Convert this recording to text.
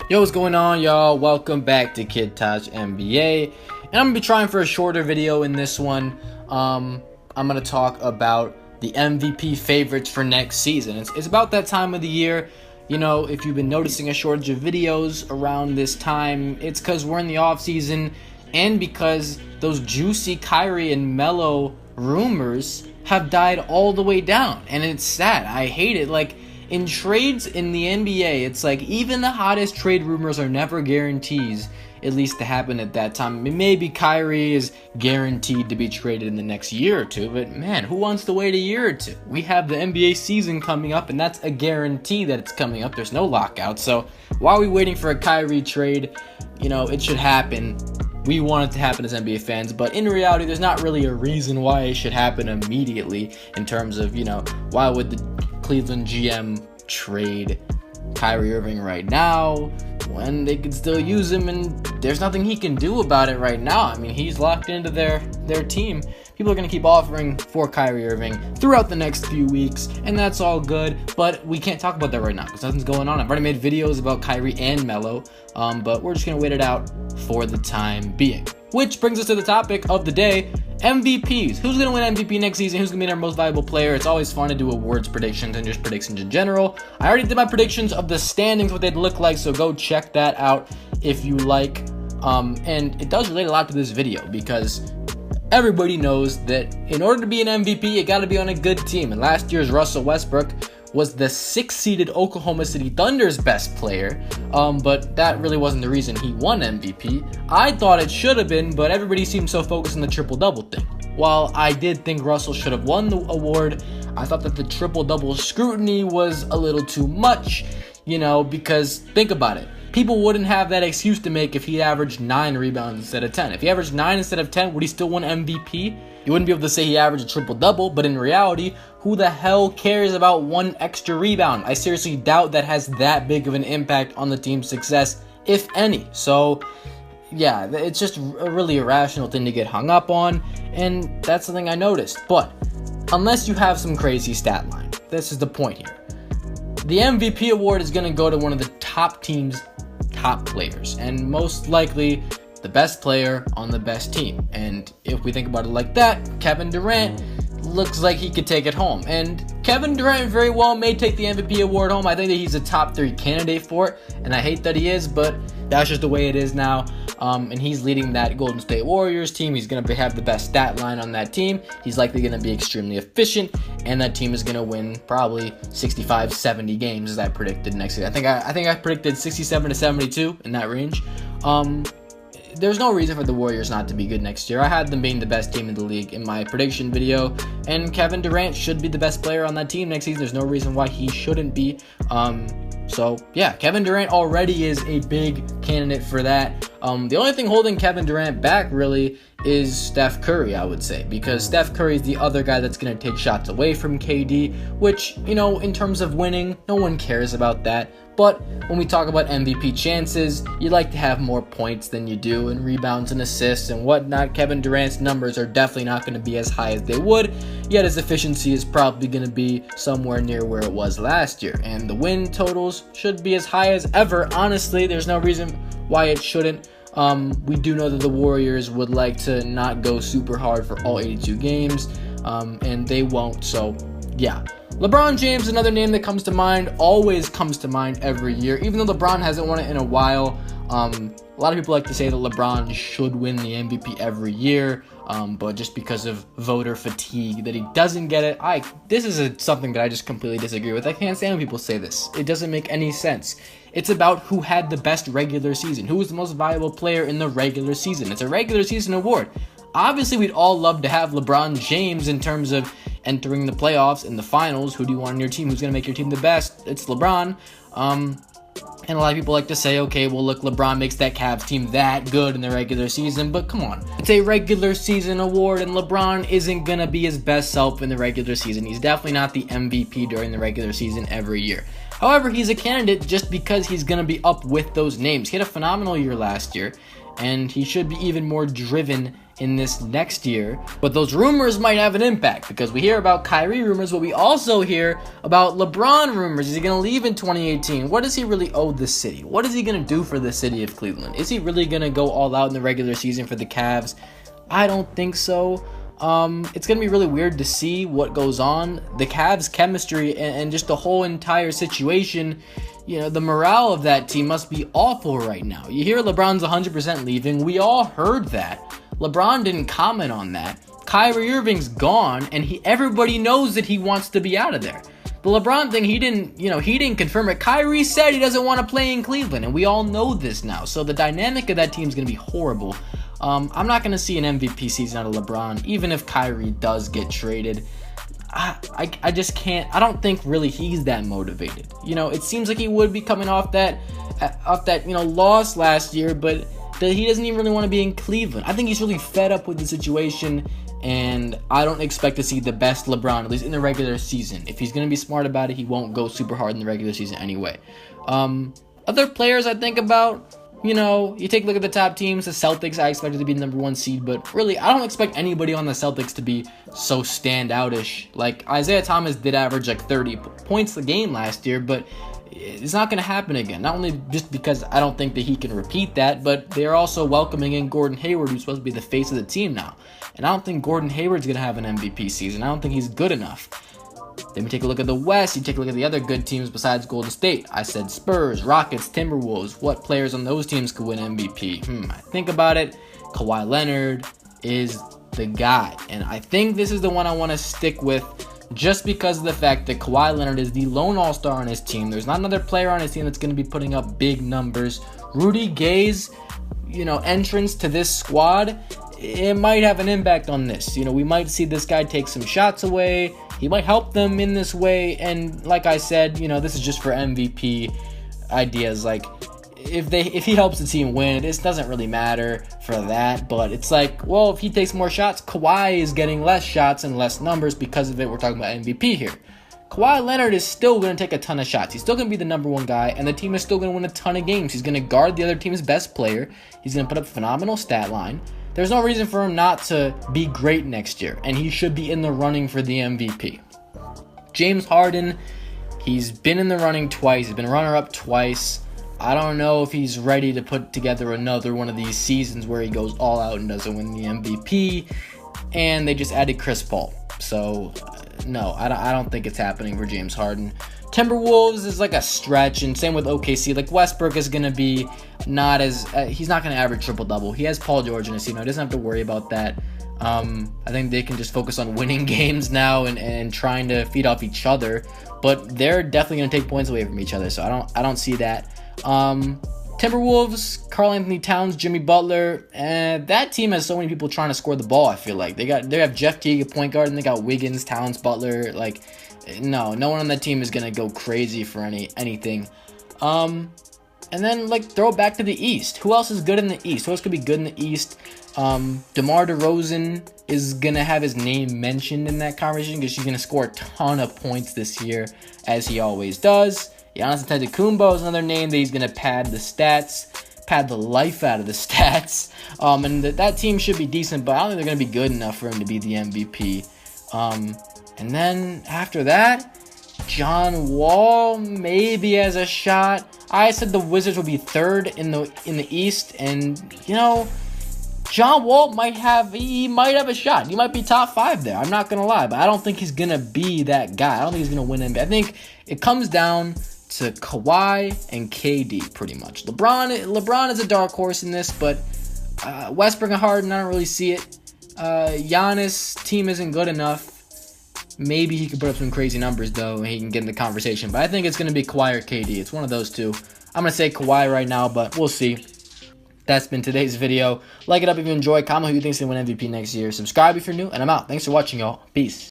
Yo, what's going on, y'all? Welcome back to Kid Taj NBA, and I'm gonna be trying for a shorter video in this one. I'm gonna talk about the MVP favorites for next season. It's about that time of the year. You know, if you've been noticing a shortage of videos around this time, it's because we're in the off season, and because those juicy Kyrie and Melo rumors have died all the way down, and it's sad. I hate it. Like, in trades in the NBA, it's like even the hottest trade rumors are never guarantees, at least to happen at that time. I mean, maybe Kyrie is guaranteed to be traded in the next year or two, but man, who wants to wait a year or two? We have the NBA season coming up, and that's a guarantee that it's coming up. There's no lockout, so why are we waiting for a Kyrie trade? You know, it should happen. We want it to happen as NBA fans, but in reality, there's not really a reason why it should happen immediately in terms of, you know, why would the Cleveland GM trade Kyrie Irving right now when they could still use him and there's nothing he can do about it right now. I mean, he's locked into their team. People are going to keep offering for Kyrie Irving throughout the next few weeks, and that's all good, but we can't talk about that right now because nothing's going on. I've already made videos about Kyrie and Melo, but we're just going to wait it out for the time being. Which brings us to the topic of the day, MVPs. Who's going to win MVP next season? Who's going to be our most valuable player? It's always fun to do awards predictions and just predictions in general. I already did my predictions of the standings, what they'd look like, so go check that out if you like. And it does relate a lot to this video because everybody knows that in order to be an MVP, you got to be on a good team. And last year's Russell Westbrook was the 6th-seeded Oklahoma City Thunder's best player, but that really wasn't the reason he won MVP. I thought it should have been, but everybody seemed so focused on the triple-double thing. While I did think Russell should have won the award, I thought that the triple-double scrutiny was a little too much, you know, because think about it. People wouldn't have that excuse to make if he averaged 9 rebounds instead of 10. If he averaged 9 instead of 10, would he still win MVP? You wouldn't be able to say he averaged a triple-double, but in reality, who the hell cares about one extra rebound? I seriously doubt that has that big of an impact on the team's success, if any. So, yeah, it's just a really irrational thing to get hung up on, and that's something I noticed. But unless you have some crazy stat line, this is the point here. The MVP award is going to go to one of the top team's top players, and most likely the best player on the best team. And if we think about it like that, Kevin Durant looks like he could take it home. And Kevin Durant very well may take the MVP award home. I think that he's a top 3 candidate for it, and I hate that he is, but that's just the way it is now. And he's leading that Golden State Warriors team. He's going to have the best stat line on that team. He's likely going to be extremely efficient, and that team is going to win probably 65, 70 games as I predicted next year. I think I predicted 67 to 72 in that range. There's no reason for the Warriors not to be good next year. I had them being the best team in the league in my prediction video, and Kevin Durant should be the best player on that team next season. There's no reason why he shouldn't be. So yeah, Kevin Durant already is a big candidate for that. The only thing holding Kevin Durant back really is Steph Curry, I would say, because Steph Curry is the other guy that's going to take shots away from KD, which, you know, in terms of winning, no one cares about that. But when we talk about MVP chances, you like to have more points than you do in rebounds and assists and whatnot. Kevin Durant's numbers are definitely not going to be as high as they would, yet his efficiency is probably going to be somewhere near where it was last year. And the win totals should be as high as ever. Honestly, there's no reason why it shouldn't. We do know that the Warriors would like to not go super hard for all 82 games, and they won't, so yeah. LeBron James is another name that comes to mind, always comes to mind every year, even though LeBron hasn't won it in a while. A lot of people like to say that LeBron should win the MVP every year, but just because of voter fatigue that he doesn't get it, this is something that I just completely disagree with. I can't stand when people say this. It doesn't make any sense. It's about who had the best regular season, who was the most valuable player in the regular season. It's a regular season award. Obviously, we'd all love to have LeBron James in terms of entering the playoffs in the finals. Who do you want on your team? Who's going to make your team the best? It's LeBron. And a lot of people like to say, okay, well, look, LeBron makes that Cavs team that good in the regular season, but come on. It's a regular season award, and LeBron isn't going to be his best self in the regular season. He's definitely not the MVP during the regular season every year. However, he's a candidate just because he's going to be up with those names. He had a phenomenal year last year, and he should be even more driven in this next year. But those rumors might have an impact because we hear about Kyrie rumors, but we also hear about LeBron rumors. Is he going to leave in 2018? What does he really owe the city? What is he going to do for the city of Cleveland? Is he really going to go all out in the regular season for the Cavs? I don't think so. It's going to be really weird to see what goes on. The Cavs' chemistry and just the whole entire situation, you know, the morale of that team must be awful right now. You hear LeBron's 100% leaving. We all heard that. LeBron didn't comment on that. Kyrie Irving's gone, and everybody knows that he wants to be out of there. The LeBron thing, he didn't confirm it. Kyrie said he doesn't want to play in Cleveland, and we all know this now. So the dynamic of that team is going to be horrible. I'm not going to see an MVP season out of LeBron, even if Kyrie does get traded. I just can't. I don't think really he's that motivated. You know, it seems like he would be coming off that loss last year, but that he doesn't even really want to be in Cleveland. I think he's really fed up with the situation, and I don't expect to see the best LeBron, at least in the regular season. If he's going to be smart about it, he won't go super hard in the regular season anyway. Other players I think about, you take a look at the top teams. The Celtics, I expected to be the number 1 seed, but really, I don't expect anybody on the Celtics to be so standoutish. Like, Isaiah Thomas did average like 30 points a game last year, but it's not going to happen again. Not only just because I don't think that he can repeat that, but they're also welcoming in Gordon Hayward, who's supposed to be the face of the team now. And I don't think Gordon Hayward's going to have an MVP season. I don't think he's good enough. Then we take a look at the West. You take a look at the other good teams besides Golden State. I said Spurs, Rockets, Timberwolves. What players on those teams could win MVP? I think about it. Kawhi Leonard is the guy. And I think this is the one I want to stick with just because of the fact that Kawhi Leonard is the lone all-star on his team. There's not another player on his team that's going to be putting up big numbers. Rudy Gay's, entrance to this squad, it might have an impact on this. We might see this guy take some shots away. He might help them in this way. And like I said, this is just for MVP ideas. Like, if he helps the team win, this doesn't really matter for that. But it's like, well, if he takes more shots, Kawhi is getting less shots and less numbers because of it. We're talking about MVP here. Kawhi Leonard is still going to take a ton of shots. He's still going to be the number 1 guy, and the team is still going to win a ton of games. He's going to guard the other team's best player. He's going to put up a phenomenal stat line. There's no reason for him not to be great next year, and he should be in the running for the MVP. James Harden, he's been in the running twice. He's been runner-up twice. I don't know if he's ready to put together another one of these seasons where he goes all out and doesn't win the MVP. And they just added Chris Paul. So, no, I don't think it's happening for James Harden. Timberwolves is like a stretch, and same with OKC. Like, Westbrook is going to be not as... he's not going to average triple-double. He has Paul George in his team. He doesn't have to worry about that. I think they can just focus on winning games now and trying to feed off each other. But they're definitely going to take points away from each other, so I don't see that. Timberwolves, Karl-Anthony Towns, Jimmy Butler, that team has so many people trying to score the ball. I feel like they have Jeff Teague at point guard, and they got Wiggins, Towns, Butler. Like, no one on that team is gonna go crazy for anything. And then throw it back to the East. Who else is good in the East? Who else could be good in the East? DeMar DeRozan is gonna have his name mentioned in that conversation because he's gonna score a ton of points this year, as he always does. Giannis Antetokounmpo is another name that he's going to pad the life out of the stats. And that team should be decent, but I don't think they're going to be good enough for him to be the MVP. And then after that, John Wall maybe has a shot. I said the Wizards will be 3rd in the East, and John Wall might have a shot. He might be top 5 there. I'm not going to lie, but I don't think he's going to be that guy. I don't think he's going to win MVP. I think it comes down to Kawhi and KD pretty much. LeBron is a dark horse in this, but Westbrook and Harden, I don't really see it. Giannis' team isn't good enough. Maybe he could put up some crazy numbers, though, and he can get in the conversation. But I think it's going to be Kawhi or KD. It's one of those two. I'm going to say Kawhi right now, but we'll see. That's been today's video. Like it up if you enjoyed. Comment who you think is going to win MVP next year. Subscribe if you're new, and I'm out. Thanks for watching, y'all. Peace.